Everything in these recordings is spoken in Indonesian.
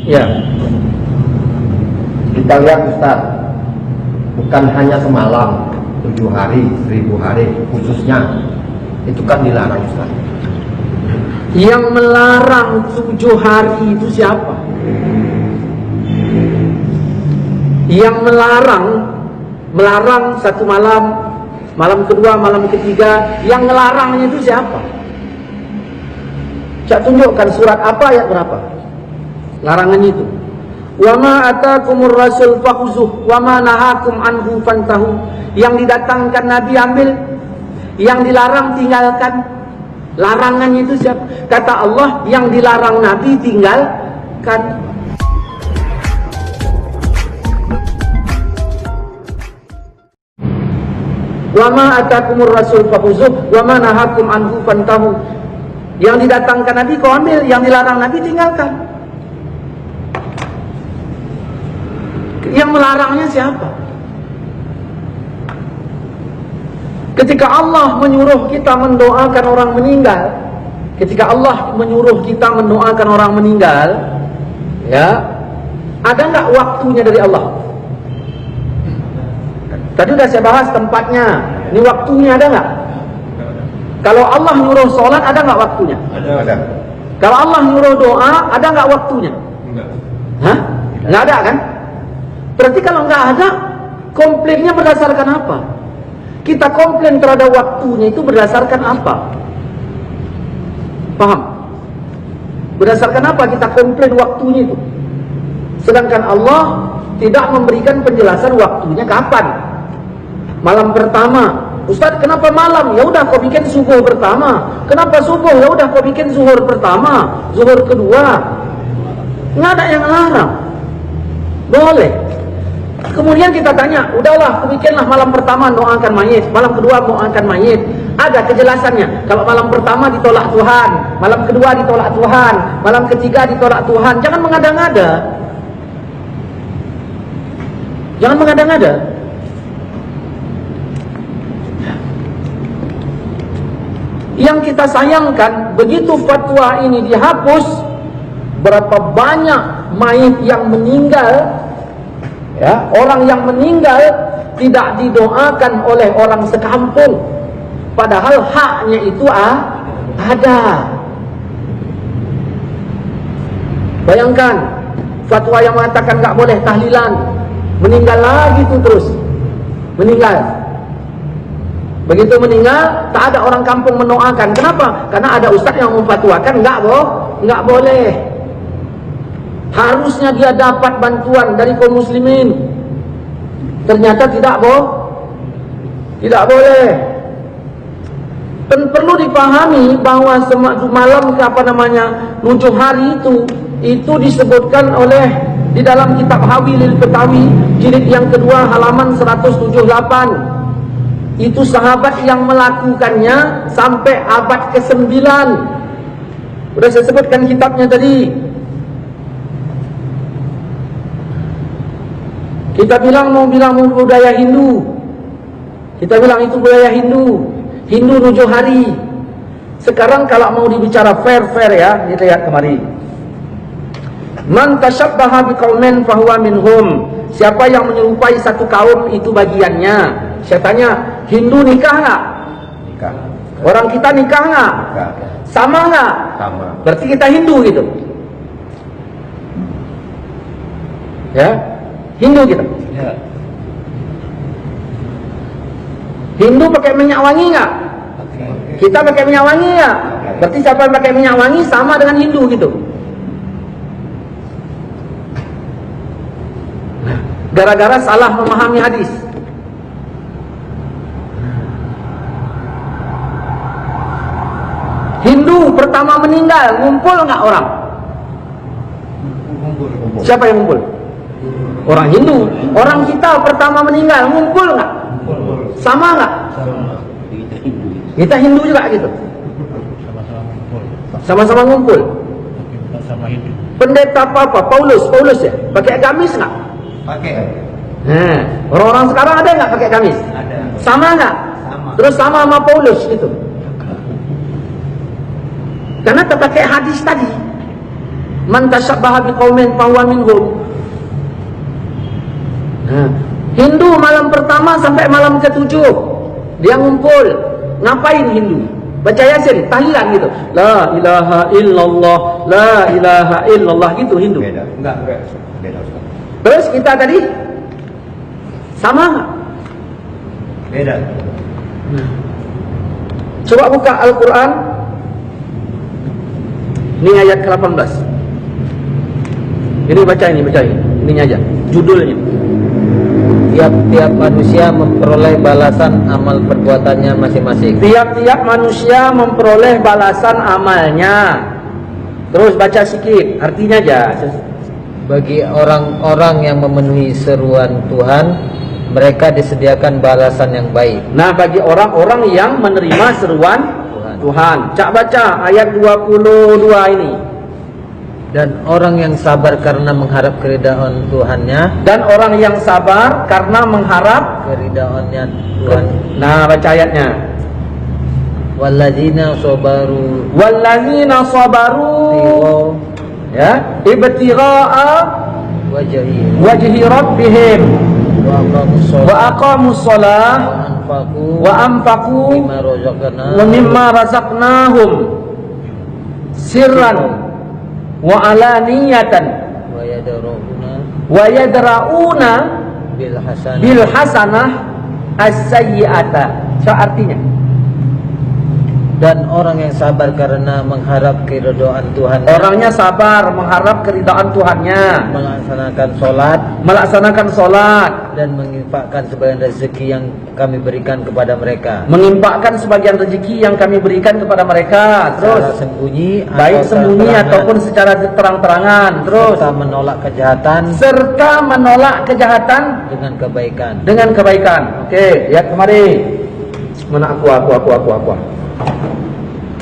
Ya. Kita lihat Ustaz, bukan hanya semalam, 7 hari, 1000 hari khususnya, itu kan dilarang Ustaz. Yang melarang 7 hari itu siapa? Yang melarang satu malam, malam kedua, malam ketiga, yang melarangnya itu siapa? Saya tunjukkan surat apa, ayat berapa larangan itu. Wa ma atakumur rasul fakhuzuh wa ma nahakum anhu fantahu. Yang didatangkan Nabi ambil, yang dilarang tinggalkan. Larangannya itu siapa? Kata Allah, yang dilarang Nabi tinggalkan. Wa ma atakumur rasul fakhuzuh wa ma nahakum anhu fantahu. Yang didatangkan Nabi kau ambil, yang dilarang Nabi tinggalkan. Yang melarangnya siapa? Ketika Allah menyuruh kita mendoakan orang meninggal, ketika Allah menyuruh kita mendoakan orang meninggal, ya, ada nggak waktunya dari Allah? Tadi udah saya bahas tempatnya. Ini waktunya ada nggak? Kalau Allah nyuruh sholat, ada nggak waktunya? Ada. Kalau Allah nyuruh doa, ada nggak waktunya? Enggak. Hah? Nggak ada kan? Berarti kalau nggak ada, komplainnya berdasarkan apa? Kita komplain terhadap waktunya itu berdasarkan apa? Paham? Berdasarkan apa kita komplain waktunya itu? Sedangkan Allah tidak memberikan penjelasan waktunya kapan. Malam pertama, Ustaz, kenapa malam? Ya udah kau bikin subuh pertama. Kenapa subuh? Ya udah kau bikin zuhur pertama, zuhur kedua. Nggak ada yang larang. Boleh. Kemudian kita tanya, udahlah, kau bikinlah malam pertama doakan mayit, malam kedua doakan mayit. Ada kejelasannya. Kalau malam pertama ditolak Tuhan, malam kedua ditolak Tuhan, malam ketiga ditolak Tuhan. Jangan mengada-ngada. Jangan mengada-ngada. Yang kita sayangkan, begitu fatwa ini dihapus, berapa banyak mayit yang meninggal, ya, orang yang meninggal tidak didoakan oleh orang sekampung, padahal haknya itu ada. Bayangkan fatwa yang mengatakan nggak boleh tahlilan, meninggal lagi tuh terus meninggal. Begitu meninggal, tak ada orang kampung mendoakan. Kenapa? Karena ada ustaz yang memfatwakan nggak boleh. Harusnya dia dapat bantuan dari kaum muslimin. Ternyata tidak boleh. Dan perlu dipahami bahwa malam nujuh hari itu disebutkan oleh di dalam kitab Hawilil Betawi jilid yang kedua halaman 178. Itu sahabat yang melakukannya sampai abad ke-9. Sudah saya sebutkan kitabnya tadi. Kita bilang mau budaya Hindu. Kita bilang itu budaya Hindu. Hindu 7 hari. Sekarang kalau mau dibicara fair ya, kita lihat kemari. Man tashabbaha biqaumin fahuwa minhum. Siapa yang menyerupai satu kaum itu bagiannya. Saya tanya, Hindu nikah nggak? Nikah. Orang kita nikah nggak? Nikah. Sama nggak? Sama. Berarti kita Hindu gitu. Ya, Hindu kita. Ya. Hindu pakai minyak wangi nggak? Kita pakai minyak wangi nggak? Berarti siapa yang pakai minyak wangi sama dengan Hindu gitu. Gara-gara salah memahami hadis. Hindu pertama meninggal, ngumpul nggak orang? Kumpul. Siapa yang ngumpul? Orang Hindu. Orang kita pertama meninggal, ngumpul nggak? Sama nggak? Kita Hindu juga gitu. Sama-sama ngumpul. Pendeta apa? Paulus ya? Pakai gamis nggak? Pakai. Nah, orang-orang sekarang ada nggak pakai gamis? Ada. Sama nggak? Sama. Terus sama Paulus gitu. Karena terpakai hadis tadi. Man tashabbaha biqaumin fahuwa minhum. Nah, Hindu malam pertama sampai malam ke-7 dia ngumpul. Ngapain Hindu? Baca Yasin, tahlilan gitu. La ilaha illallah, la ilaha illallah gitu Hindu. Beda. Enggak. Beda Ustaz. Terus kita tadi sama nggak? Beda. Nah. Coba buka Al-Quran. Ini ayat ke-18. Ini baca ini. Ini aja judulnya. Tiap-tiap manusia memperoleh balasan amal perbuatannya masing-masing. Tiap-tiap manusia memperoleh balasan amalnya. Terus baca sikit, artinya aja. Bagi orang-orang yang memenuhi seruan Tuhan, mereka disediakan balasan yang baik. Nah, bagi orang-orang yang menerima seruan Tuhan. Cak baca ayat 22 ini. Dan orang yang sabar karena mengharap keridhaan Tuhannya. Dan orang yang sabar karena mengharap Keridhaannya Tuhan. Nah, baca ayatnya. Walladzina sabaru Walladzina sabaru ya ibtigha'a wajhi rabbihim wa aqamus shalah wa anfaqu mimma razaqnahum sirran wa alaniyatan wa yadra'una bil hasanah as-sayyi'ata. So artinya, dan orang yang sabar karena mengharap keridhaan Tuhan. Orangnya sabar mengharap keridhaan Tuhannya, melaksanakan sholat dan menginfakkan sebagian rezeki yang kami berikan kepada mereka. Terus Secara sembunyi, baik sembunyi ataupun secara terang-terangan. Terus serta menolak kejahatan dengan kebaikan. Oke, lihat kemari. Mana aku.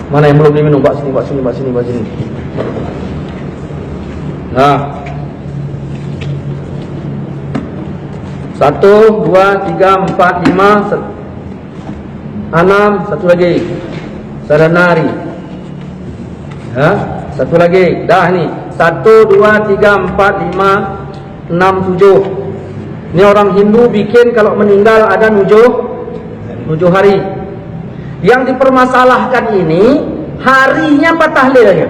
Mana yang belum diminum? Bawa sini. Nah, 1, 2, 3, 4, 5, 6, satu lagi. Saranari. Ya, satu lagi. Dah nih. 1, 2, 3, 4, 5, 6, 7. Ini orang Hindu bikin kalau meninggal ada 7 hari. Yang dipermasalahkan ini harinya apa tahlilnya?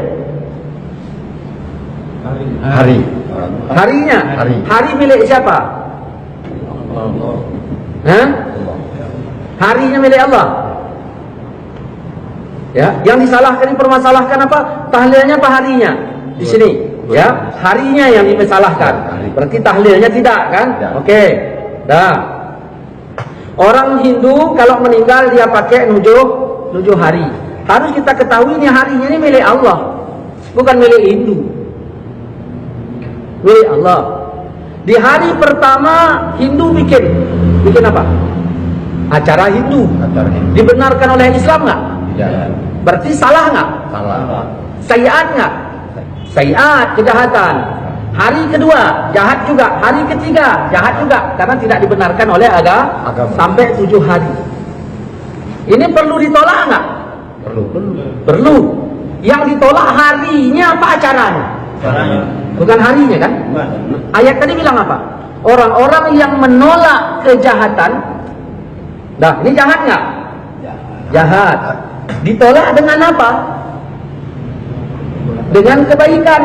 Harinya. Hari milik siapa? Hah? Harinya milik Allah. Ya, yang dipermasalahkan apa? Tahlilnya apa harinya? Di sini, ya, harinya yang dimasalahkan. Berarti tahlilnya tidak kan? Oke. Dah. Orang Hindu kalau meninggal dia pakai 7 hari. Harus kita ketahui ini harinya ini milik Allah, bukan milik Hindu. Milik Allah. Di hari pertama Hindu bikin apa? Acara Hindu. Dibenarkan oleh Islam nggak? Tidak. Berarti salah nggak? Salah. Sayiat nggak? Sayiat, kejahatan. Hari kedua jahat juga, hari ketiga jahat juga, karena tidak dibenarkan oleh agama. Sampai 7 hari. Ini perlu ditolak nggak? Perlu. Yang ditolak harinya apa acaranya? Bukan harinya kan? Ayat tadi bilang apa? Orang-orang yang menolak kejahatan. Dah, ini jahat nggak? Jahat. Ditolak dengan apa? Dengan kebaikan.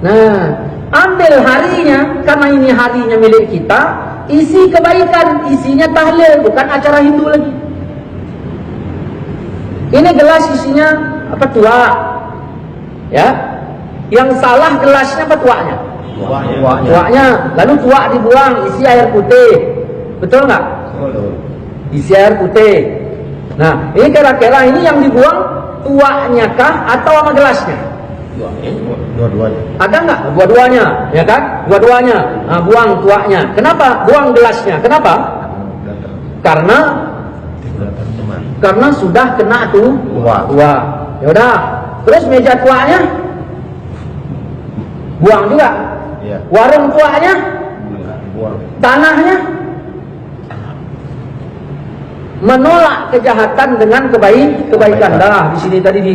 Nah, ambil harinya, karena ini harinya milik kita, isi kebaikan, isinya tahlil, bukan acara Hindu lagi. Ini gelas isinya apa? Tuak. Ya. Yang salah gelasnya apa tuaknya? Tuaknya. Lalu tuak dibuang, isi air putih. Betul nggak? Isi air putih. Nah, ini kira-kira ini yang dibuang tuaknya kah atau sama gelasnya? Dua-duanya. Ada nggak? Dua-duanya, ya kan? Dua-duanya. Nah, buang tuaknya. Kenapa? Buang gelasnya. Kenapa? Karena sudah kena tuak. Ya udah. Terus meja tuaknya buang juga. Ya. Warung tuaknya, Buang. tanahnya. Menolak kejahatan dengan kebaikan. Dah, di sini tadi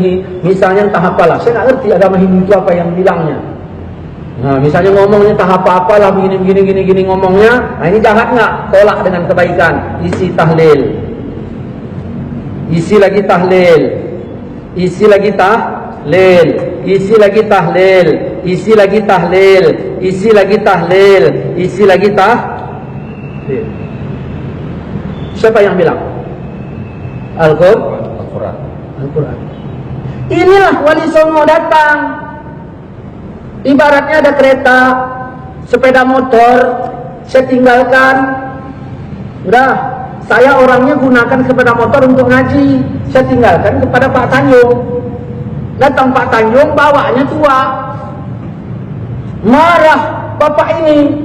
misalnya entah apalah. Saya nggak ngerti agama Hindu itu apa yang bilangnya. Nah, misalnya ngomongnya tahap apa-apalah begini ngomongnya. Nah, ini jahat nggak? Tolak dengan kebaikan. Isi tahlil. Isi lagi tahlil. Isi lagi tahlil. Isi lagi tahlil. Isi lagi tahlil. Isi lagi tahlil. Isi lagi tahlil. Siapa yang bilang? Al-Quran. Al-Quran. Inilah Wali Songo datang. Ibaratnya ada kereta, sepeda motor, saya tinggalkan. Udah, saya orangnya gunakan sepeda motor untuk ngaji. Saya tinggalkan kepada Pak Tanjung. Datang Pak Tanjung, bawanya tua. Marah bapak ini.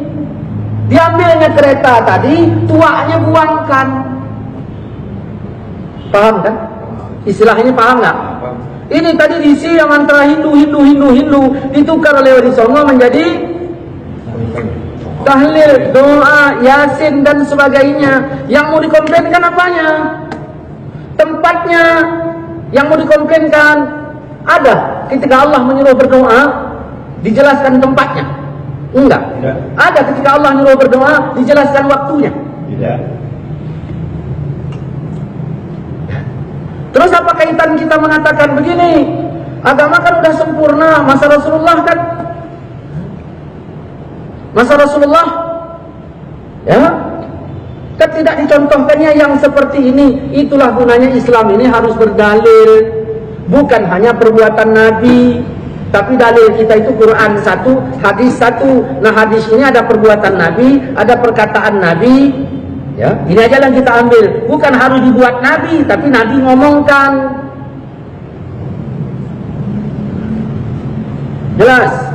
Diambilnya kereta tadi, tuanya buangkan. Paham kan? Istilahnya paham nggak? Ini tadi diisi yang antara Hindu ditukar oleh Wali Songo menjadi tahlil, doa, yasin dan sebagainya. Yang mau dikomplainkan apanya? Tempatnya. Yang mau dikomplainkan ada ketika Allah menyuruh berdoa dijelaskan tempatnya? Enggak. Tidak. Ada ketika Allah menyuruh berdoa dijelaskan waktunya? Tidak. Terus apa kaitan kita mengatakan begini? Agama kan udah sempurna, masa Rasulullah kan? Masa Rasulullah, ya, kan tidak dicontohkannya yang seperti ini. Itulah gunanya Islam ini harus berdalil, bukan hanya perbuatan Nabi, tapi dalil kita itu Quran satu, hadis satu. Nah, hadis ini ada perbuatan Nabi, ada perkataan Nabi. Ya, ini aja yang kita ambil. Bukan harus dibuat Nabi, tapi Nabi ngomongkan. Jelas?